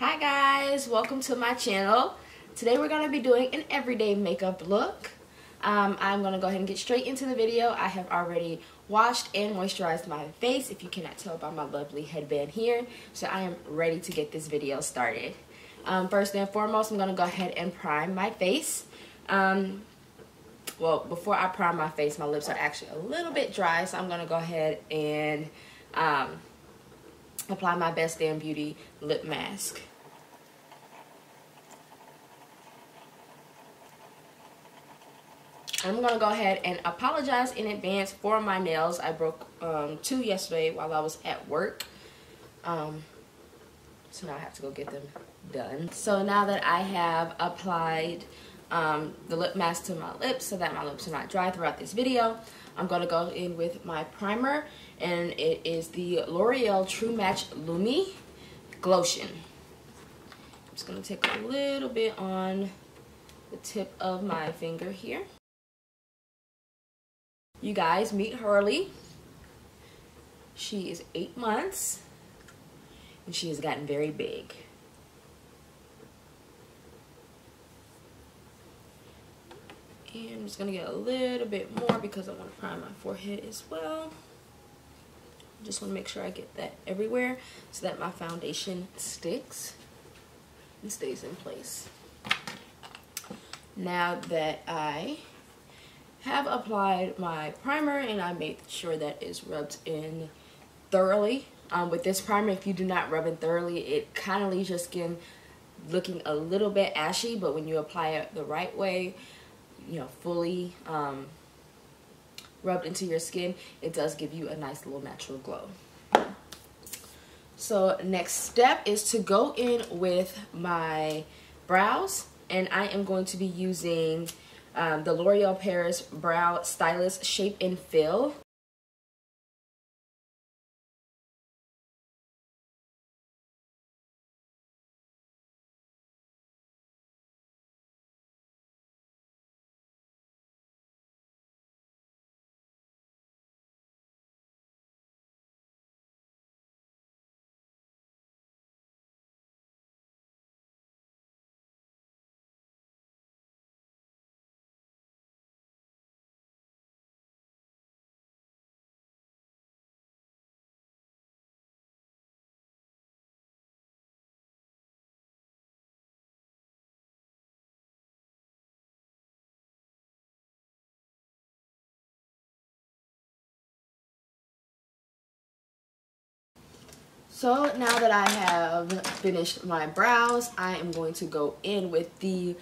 Hi guys, welcome to my channel. Today we're going to be doing an everyday makeup look. I'm going to go ahead and get straight into the video. I have already washed and moisturized my face, if you cannot tell by my lovely headband here. So I am ready to get this video started. First and foremost, I'm going to go ahead and prime my face. Well, before I prime my face, my lips are actually a little bit dry, so I'm going to go ahead and apply my Best Damn Beauty lip mask. I'm going to go ahead and apologize in advance for my nails. I broke two yesterday while I was at work. So now I have to go get them done. So now that I have applied the lip mask to my lips so that my lips are not dry throughout this video, I'm going to go in with my primer, and it is the L'Oreal True Match Lumi Glotion. I'm just going to take a little bit on the tip of my finger here. You guys, meet Hurley. She is 8 months and she has gotten very big. And I'm just gonna get a little bit more because I want to prime my forehead as well. Just want to make sure I get that everywhere so that my foundation sticks and stays in place. Now that I have applied my primer and I made sure that it's rubbed in thoroughly. With this primer, if you do not rub it thoroughly, it kind of leaves your skin looking a little bit ashy, but when you apply it the right way, you know, fully rubbed into your skin, it does give you a nice little natural glow. So next step is to go in with my brows, and I am going to be using the L'Oreal Paris Brow Stylist Shape and Fill. So now that I have finished my brows, I am going to go in with the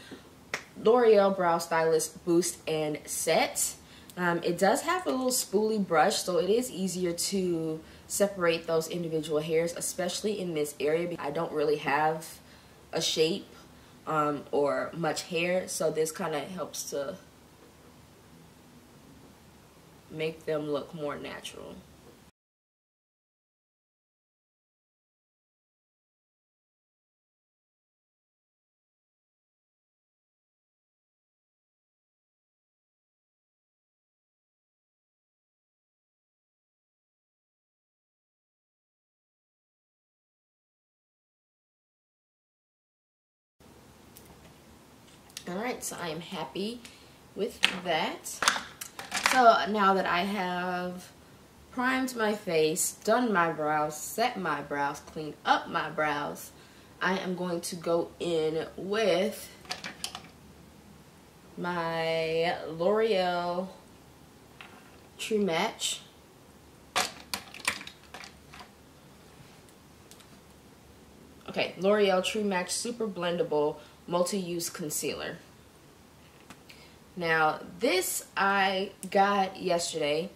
L'Oreal Brow Stylist Boost and Set. It does have a little spoolie brush, so it is easier to separate those individual hairs, especially in this area. I don't really have a shape or much hair, so this kind of helps to make them look more natural. Alright, so I am happy with that. So now that I have primed my face, done my brows, set my brows, cleaned up my brows, I am going to go in with my L'Oreal True Match. Okay, L'Oreal True Match Super Blendable Multi-Use Concealer. Now, this I got yesterday.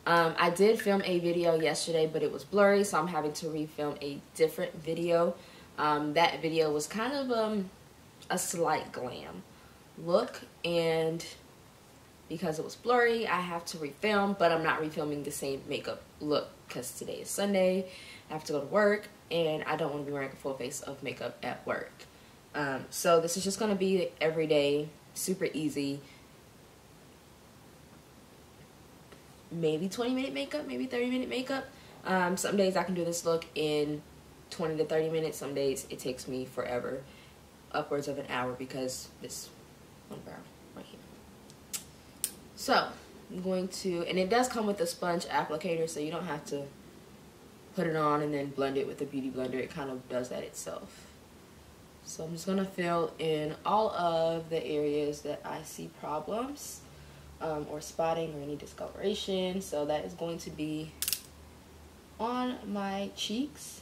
I did film a video yesterday, but it was blurry, so I'm having to refilm a different video. That video was kind of a slight glam look, and because it was blurry, I have to refilm, but I'm not refilming the same makeup look because today is Sunday. I have to go to work, and I don't want to be wearing a full face of makeup at work. So this is just going to be everyday, super easy, maybe 20-minute makeup, maybe 30-minute makeup. Some days I can do this look in 20 to 30 minutes. Some days it takes me forever, upwards of an hour, because this one brow right here. So I'm going to, and it does come with a sponge applicator, so you don't have to put it on and then blend it with a beauty blender. It kind of does that itself. So I'm just going to fill in all of the areas that I see problems or spotting or any discoloration. So that is going to be on my cheeks.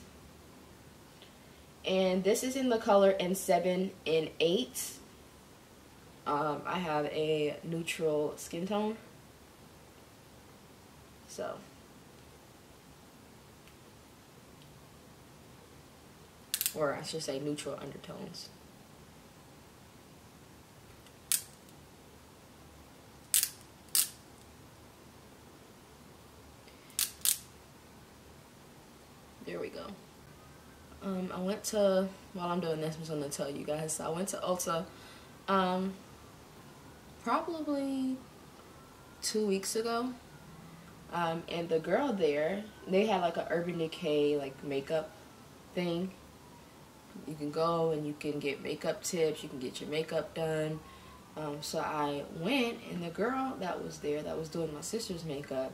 And this is in the color N7 and 8. I have a neutral skin tone. So or I should say neutral undertones. There we go. I went to, while I'm doing this, I'm just going to tell you guys. So I went to Ulta probably 2 weeks ago. And the girl there, they had like a Urban Decay like makeup thing. You can go and you can get makeup tips, you can get your makeup done. So I went, and the girl that was there that was doing my sister's makeup,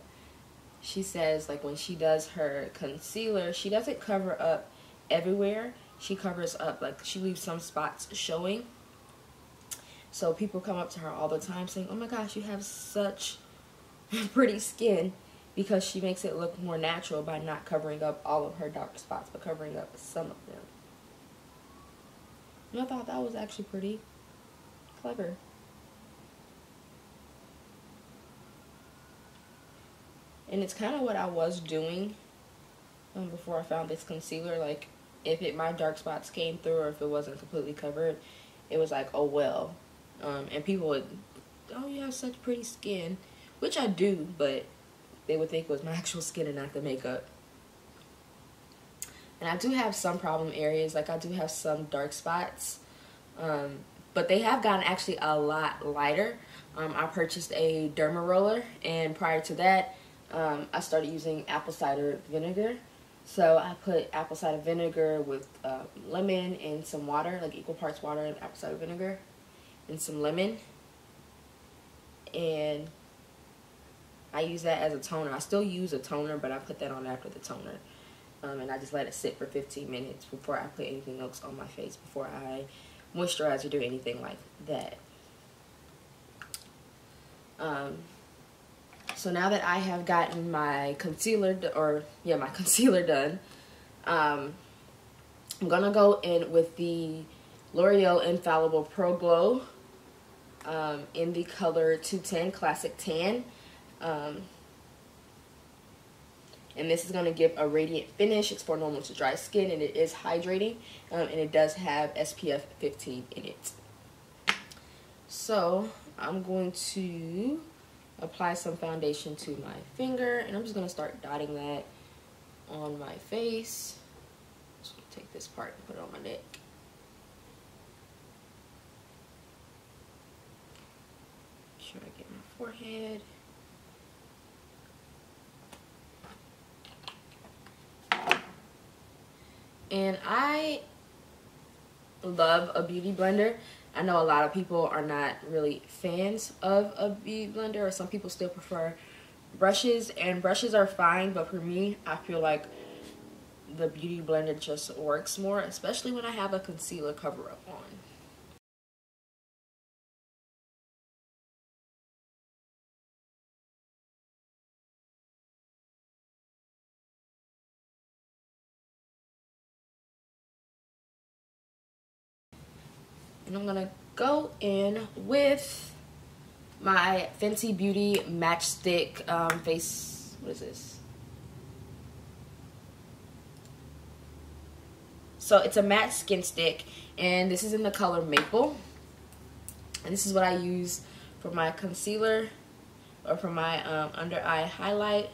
she says like when she does her concealer, she doesn't cover up everywhere. She covers up, like she leaves some spots showing. So people come up to her all the time saying, oh my gosh, you have such pretty skin, because she makes it look more natural by not covering up all of her dark spots, but covering up some of them. And I thought that was actually pretty clever. And it's kind of what I was doing before I found this concealer. Like, if my dark spots came through, or if it wasn't completely covered, it was like, oh well. And people would, oh, you have such pretty skin, which I do, but they would think it was my actual skin and not the makeup. And I do have some problem areas, like I do have some dark spots, but they have gotten actually a lot lighter. I purchased a derma roller, and prior to that, I started using apple cider vinegar. So I put apple cider vinegar with lemon and some water, like equal parts water and apple cider vinegar, and some lemon. And I use that as a toner. I still use a toner, but I put that on after the toner. And I just let it sit for 15 minutes before I put anything else on my face, before I moisturize or do anything like that. So now that I have gotten my concealer, my concealer done, I'm gonna go in with the L'Oreal Infallible Pro Glow in the color 210 Classic Tan. And this is going to give a radiant finish. It's for normal to dry skin, and it is hydrating, and it does have SPF 15 in it. So I'm going to apply some foundation to my finger, and I'm just going to start dotting that on my face. Just gonna take this part and put it on my neck. Make sure I get my forehead. And I love a beauty blender. I know a lot of people are not really fans of a beauty blender, or some people still prefer brushes, and brushes are fine, but for me, I feel like the beauty blender just works more, especially when I have a concealer cover up on. And I'm gonna go in with my Fenty Beauty Matchstick face, what is this? So it's a matte skin stick, and this is in the color Maple. And this is what I use for my concealer, or for my under eye highlight.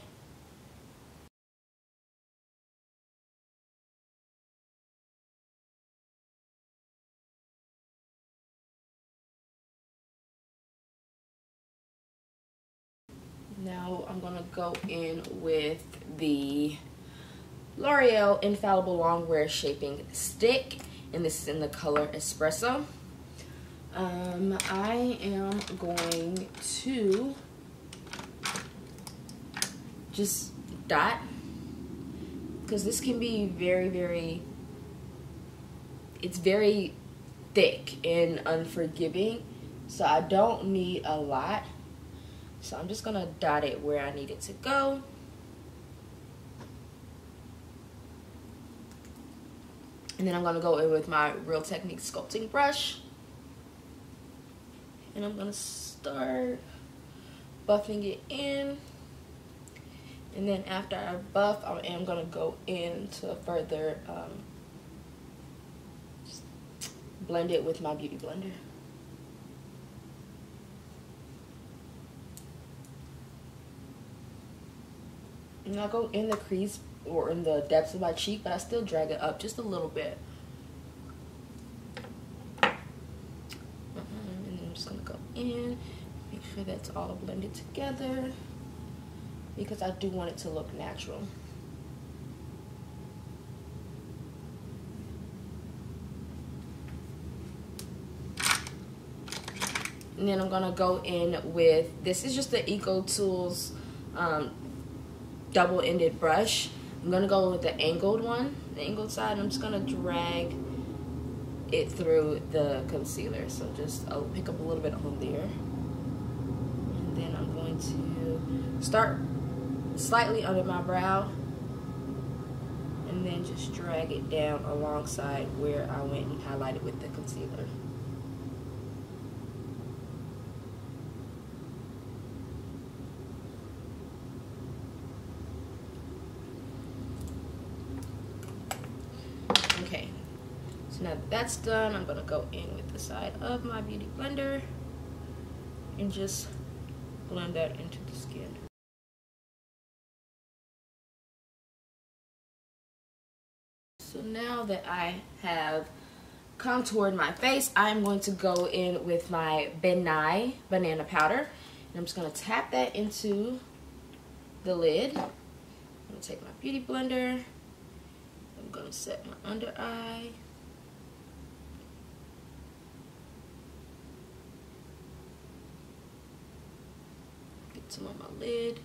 Now I'm gonna go in with the L'Oreal Infallible Longwear Shaping Stick, and this is in the color Espresso. I am going to just dot, because this can be it's very thick and unforgiving, so I don't need a lot. So I'm just gonna dot it where I need it to go. And then I'm gonna go in with my Real Technique sculpting brush. And I'm gonna start buffing it in. And then after I buff, I am gonna go in to further blend it with my beauty blender. And I'll go in the crease or in the depths of my cheek, but I still drag it up just a little bit. And then I'm just gonna go in, make sure that's all blended together, because I do want it to look natural. And then I'm gonna go in with, this is just the Eco Tools double-ended brush. I'm gonna go with the angled one, the angled side. I'm just gonna drag it through the concealer. So just, I'll pick up a little bit on there. And then I'm going to start slightly under my brow, and then just drag it down alongside where I went and highlighted with the concealer. Okay, so now that that's done, I'm gonna go in with the side of my beauty blender and just blend that into the skin. So now that I have contoured my face, I'm going to go in with my Benai banana powder, and I'm just gonna tap that into the lid. I'm gonna take my beauty blender. I'm gonna set my under eye. Get some on my lid.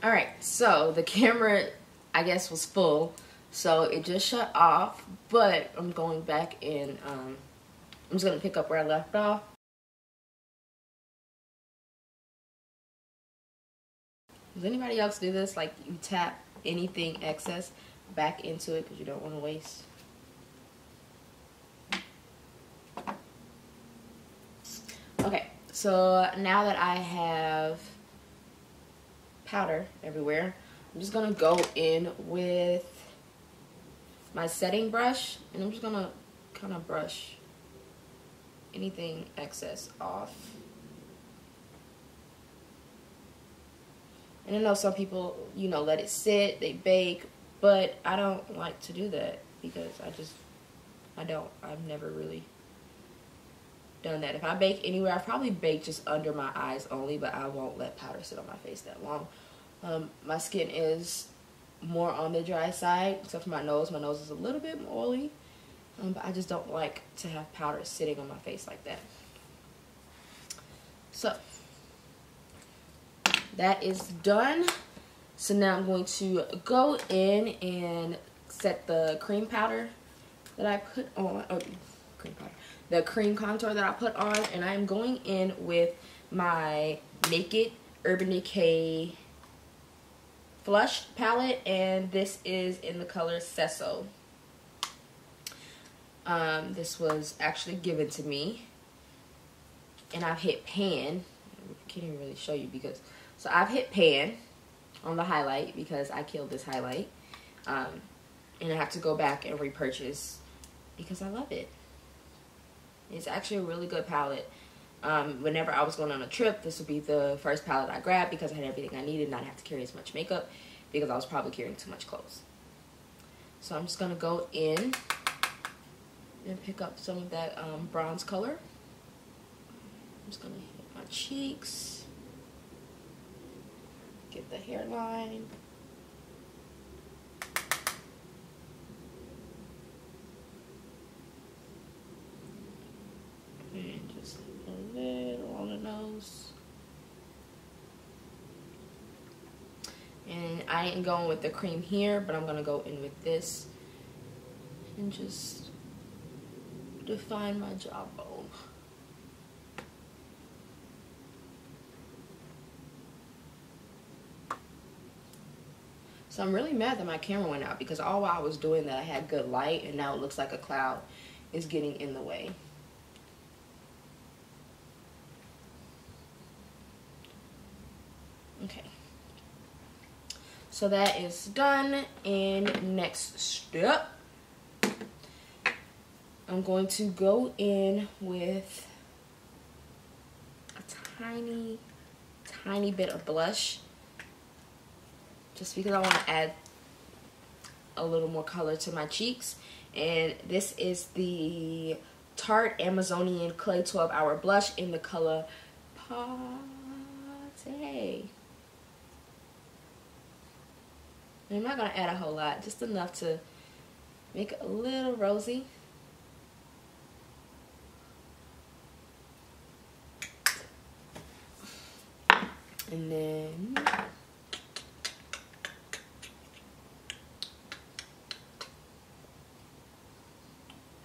All right, so the camera, I guess, was full, so it just shut off, but I'm going back in, I'm just gonna pick up where I left off. Does anybody else do this? Like, you tap anything excess back into it because you don't want to waste? Okay, so now that I have powder everywhere, I'm just gonna go in with my setting brush, and I'm just gonna kind of brush anything excess off. And I know some people, you know, let it sit, they bake, but I don't like to do that because I've never really done that. If I bake anywhere, I probably bake just under my eyes only, but I won't let powder sit on my face that long. My skin is more on the dry side, except for my nose. My nose is a little bit more oily, but I just don't like to have powder sitting on my face like that. So that is done. So now I'm going to go in and set the cream powder that I put on, the cream contour that I put on, and I'm going in with my Naked Urban Decay Flush palette, and this is in the color Sesso. This was actually given to me, and I've hit pan. I can't even really show you because, so I've hit pan on the highlight because I killed this highlight, and I have to go back and repurchase because I love it. It's actually a really good palette. Whenever I was going on a trip, this would be the first palette I grabbed because I had everything I needed, not have to carry as much makeup because I was probably carrying too much clothes. So I'm just going to go in and pick up some of that bronze color. I'm just going to hit my cheeks, get the hairline. And just a little on the nose. And I ain't going with the cream here, but I'm going to go in with this and just define my jawbone. So I'm really mad that my camera went out because all while I was doing that I had good light, and now it looks like a cloud is getting in the way. Okay. So that is done, and next step, I'm going to go in with a tiny bit of blush, just because I want to add a little more color to my cheeks. And this is the Tarte Amazonian Clay 12-Hour Blush in the color Party. I'm not going to add a whole lot, just enough to make it a little rosy. And then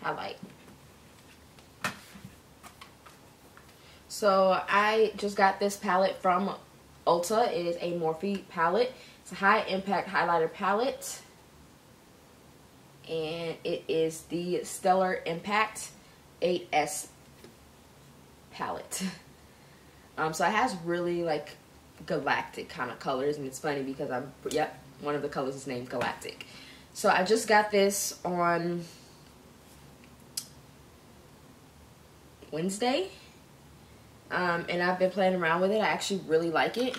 highlight. So I just got this palette from Ulta. It is a Morphe palette. It's a high impact highlighter palette, and it is the Stellar Impact 8S palette. So it has really like galactic kind of colors, and it's funny because one of the colors is named Galactic. So I just got this on Wednesday, and I've been playing around with it. I actually really like it.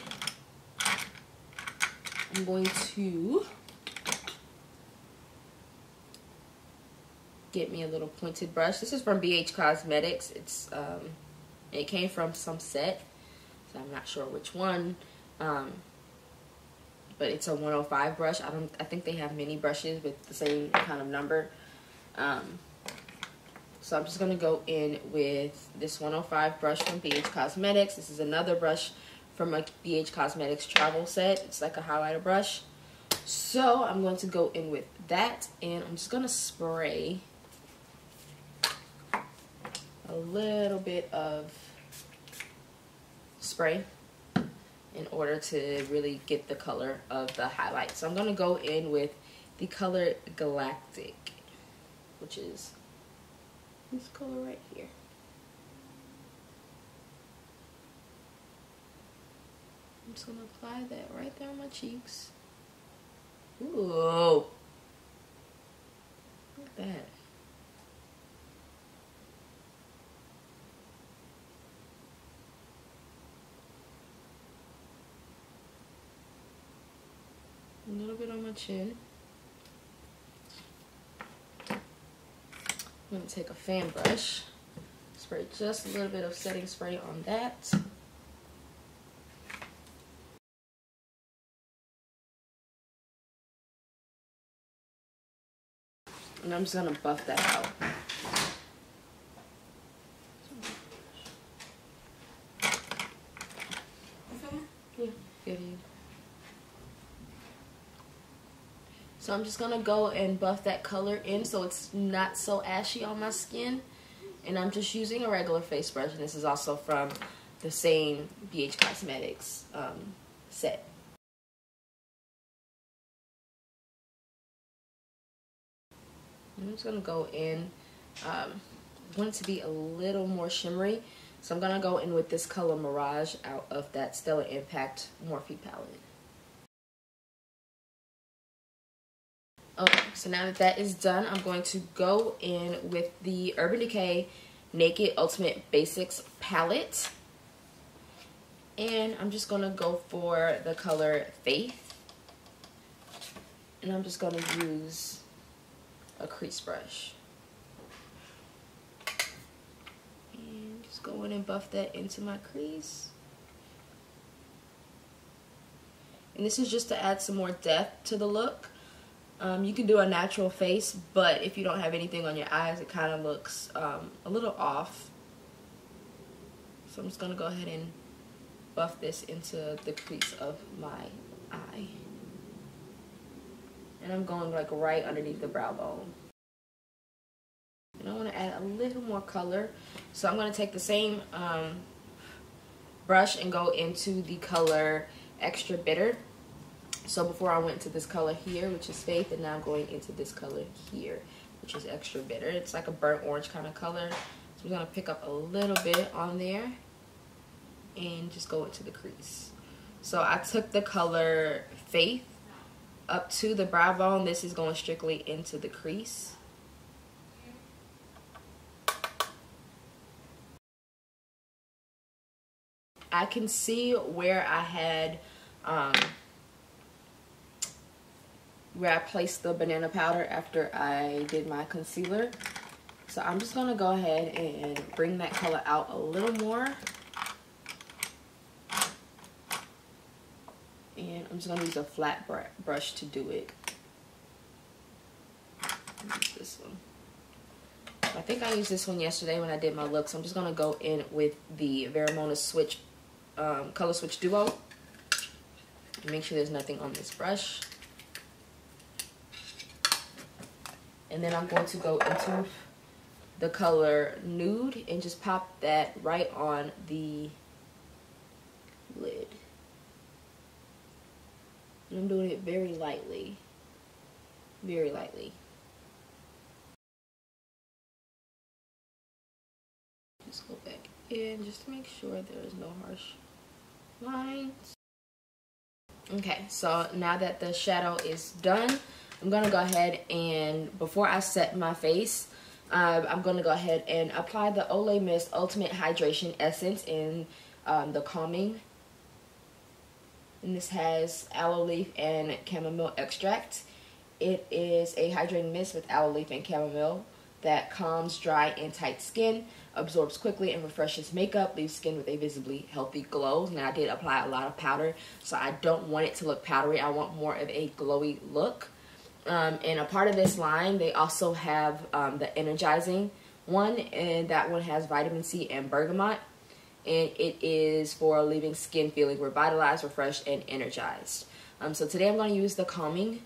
I'm going to get me a little pointed brush. This is from BH Cosmetics. It's it came from some set, so I'm not sure which one, but it's a 105 brush. I think they have mini brushes with the same kind of number. So I'm just gonna go in with this 105 brush from BH Cosmetics. This is another brush from a BH Cosmetics travel set. It's like a highlighter brush. So I'm going to go in with that, and I'm just gonna spray a little bit of spray in order to really get the color of the highlight. So I'm gonna go in with the color Galactic, which is this color right here. I'm just gonna apply that right there on my cheeks. Ooh, look at that. A little bit on my chin. I'm gonna take a fan brush, spray just a little bit of setting spray on that. And I'm just gonna buff that out. Yeah, good. So I'm just gonna go and buff that color in so it's not so ashy on my skin. And I'm just using a regular face brush, and this is also from the same BH Cosmetics set. I'm just gonna go in, I want it to be a little more shimmery, so I'm gonna go in with this color Mirage out of that Stellar Impact Morphe palette. Okay, so now that that is done, I'm going to go in with the Urban Decay Naked Ultimate Basics palette. And I'm just going to go for the color Faith. And I'm just going to use a crease brush. And just go in and buff that into my crease. And this is just to add some more depth to the look. You can do a natural face, but if you don't have anything on your eyes, it kind of looks a little off. So I'm just going to go ahead and buff this into the crease of my eye. And I'm going like right underneath the brow bone. And I want to add a little more color. So I'm going to take the same brush and go into the color Extra Bitter. So before I went to this color here, which is Faith, and now I'm going into this color here, which is Extra Bitter. It's like a burnt orange kind of color. So I'm going to pick up a little bit on there and just go into the crease. So I took the color Faith up to the brow bone. This is going strictly into the crease. I can see where I had where I placed the banana powder after I did my concealer. So I'm just gonna go ahead and bring that color out a little more. And I'm just gonna use a flat brush to do it. Use this one. I think I used this one yesterday when I did my look. So I'm just gonna go in with the Veramona Switch Color Switch Duo. Make sure there's nothing on this brush. And then I'm going to go into the color Nude and just pop that right on the lid. And I'm doing it very lightly. Very lightly. Just go back in just to make sure there is no harsh lines. Okay, so now that the shadow is done, I'm gonna go ahead and, before I set my face, I'm gonna go ahead and apply the Olay Mist Ultimate Hydration Essence in the Calming. And this has aloe leaf and chamomile extract. It is a hydrating mist with aloe leaf and chamomile that calms dry and tight skin, absorbs quickly and refreshes makeup, leaves skin with a visibly healthy glow. Now I did apply a lot of powder, so I don't want it to look powdery. I want more of a glowy look. And a part of this line, they also have the energizing one, and that one has vitamin C and bergamot. And it is for leaving skin feeling revitalized, refreshed, and energized. So today I'm going to use the Calming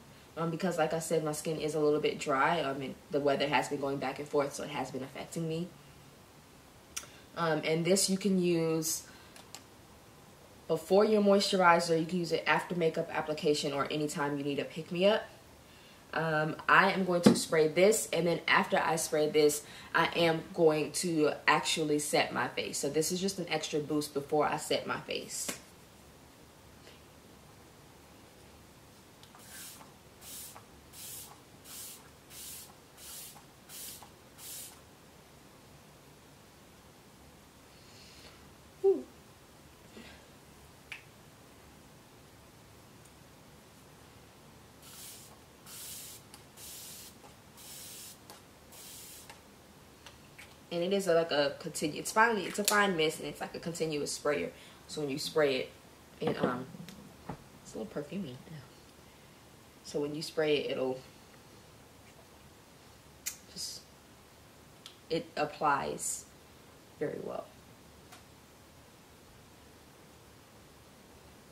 because, like I said, my skin is a little bit dry. And the weather has been going back and forth, so it has been affecting me. And this you can use before your moisturizer. You can use it after makeup application or anytime you need a pick-me-up. I am going to spray this, and then after I spray this, I am going to actually set my face. So this is just an extra boost before I set my face. And it is like a it's a fine mist, and it's like a continuous sprayer. So when you spray it, it's a little perfumey. So when you spray it, it applies very well.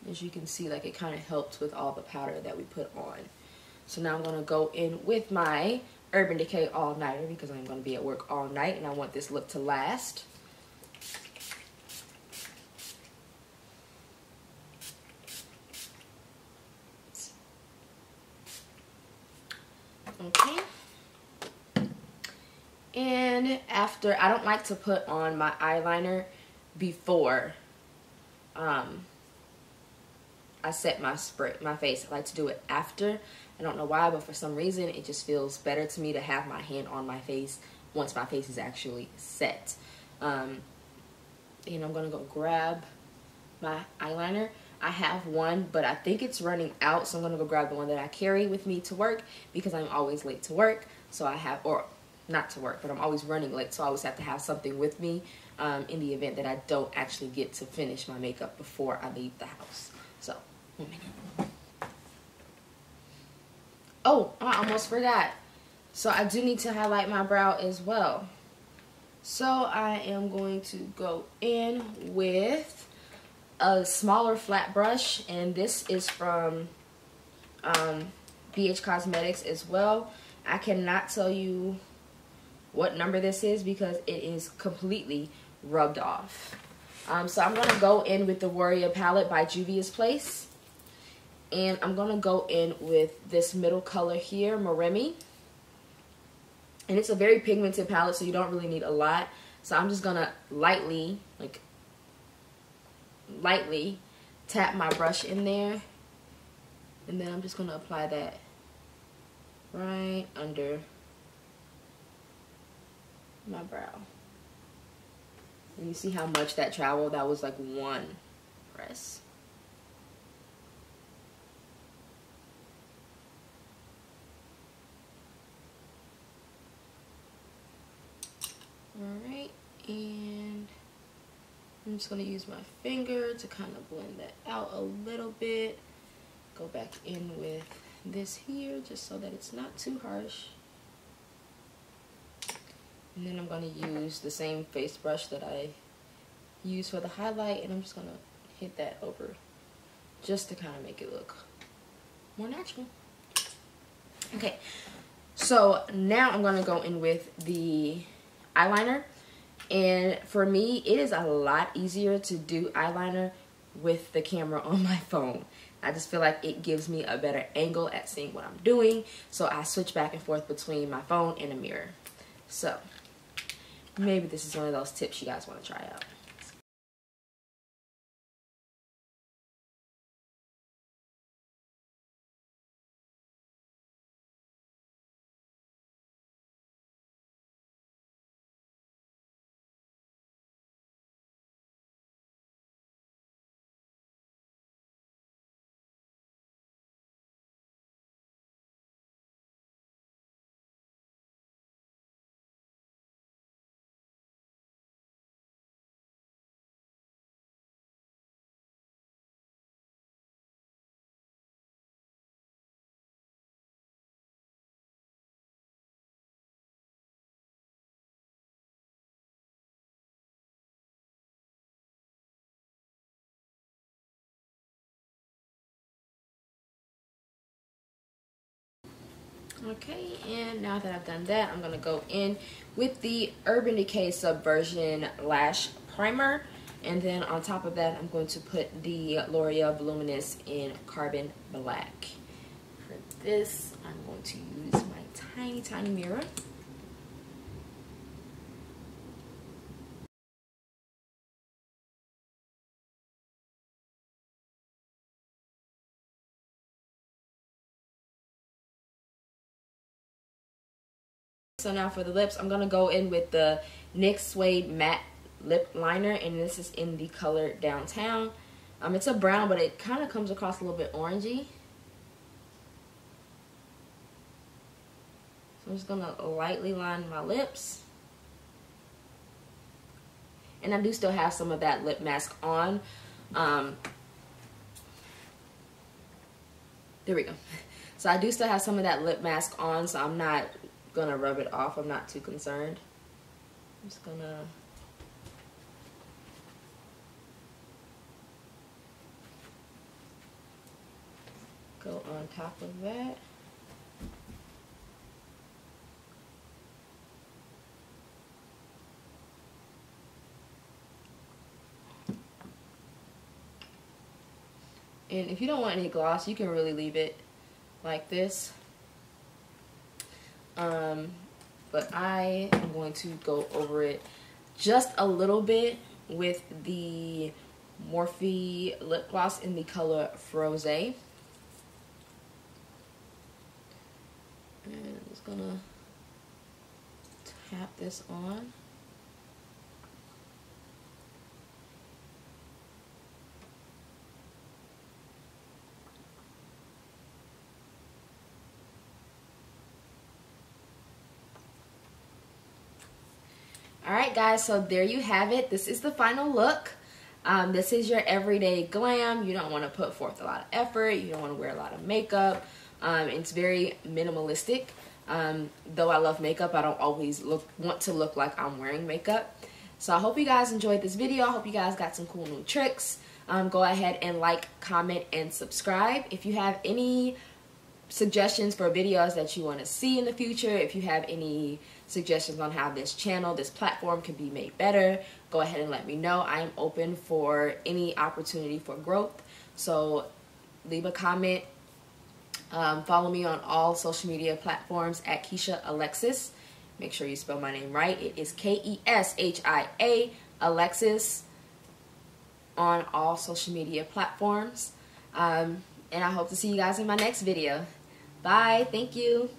As you can see, like, it kind of helps with all the powder that we put on. So now I'm gonna go in with my Urban Decay All Nighter because I'm going to be at work all night and I want this look to last. Okay. And after, I don't like to put on my eyeliner before I set my face. I like to do it after. I don't know why, but for some reason it just feels better to me to have my hand on my face once my face is actually set. And I'm gonna go grab my eyeliner. I have one, but I think it's running out, so I'm gonna go grab the one that I carry with me to work because I'm always late to work. So I have, or not to work, but I'm always running late, so I always have to have something with me in the event that I don't actually get to finish my makeup before I leave the house. So, 1 minute. Oh, I almost forgot. So I do need to highlight my brow as well. So I am going to go in with a smaller flat brush, and this is from BH Cosmetics as well. I cannot tell you what number this is because it is completely rubbed off. So I'm going to go in with the Warrior palette by Juvia's Place. And I'm going to go in with this middle color here, Maremi. And it's a very pigmented palette, so you don't really need a lot. So I'm just going to lightly tap my brush in there. And then I'm just going to apply that right under my brow. And you see how much that traveled? That was like one press. Alright, and I'm just going to use my finger to kind of blend that out a little bit. Go back in with this here just so that it's not too harsh. And then I'm going to use the same face brush that I use for the highlight, and I'm just going to hit that over just to kind of make it look more natural. Okay, so now I'm going to go in with the eyeliner. And for me, it is a lot easier to do eyeliner with the camera on my phone. I just feel like it gives me a better angle at seeing what I'm doing. So I switch back and forth between my phone and a mirror. So maybe this is one of those tips you guys want to try out. Okay, and now that I've done that, I'm going to go in with the Urban Decay Subversion Lash Primer. And then on top of that, I'm going to put the L'Oreal Voluminous in Carbon Black. For this, I'm going to use my tiny, tiny mirror. So now for the lips, I'm going to go in with the NYX Suede Matte Lip Liner, and this is in the color Downtown. It's a brown, but it kind of comes across a little bit orangey. So I'm just going to lightly line my lips. And I do still have some of that lip mask on. There we go. So I do still have some of that lip mask on, so I'm not gonna rub it off. I'm not too concerned. I'm just gonna go on top of that. And if you don't want any gloss, you can really leave it like this. But I am going to go over it just a little bit with the Morphe lip gloss in the color Froze. And I'm just gonna cap this on. Alright guys, so there you have it. This is the final look. This is your everyday glam. You don't want to put forth a lot of effort. You don't want to wear a lot of makeup. It's very minimalistic. Though I love makeup, I don't always want to look like I'm wearing makeup. So I hope you guys enjoyed this video. I hope you guys got some cool new tricks. Go ahead and like, comment, and subscribe. If you have any suggestions for videos that you want to see in the future, if you have any suggestions on how this channel, this platform can be made better, go ahead and let me know. I am open for any opportunity for growth. So leave a comment. Follow me on all social media platforms at KeshiaAlexis. Make sure you spell my name right. It is K-E-S-H-I-A, Alexis, on all social media platforms. And I hope to see you guys in my next video. Bye. Thank you.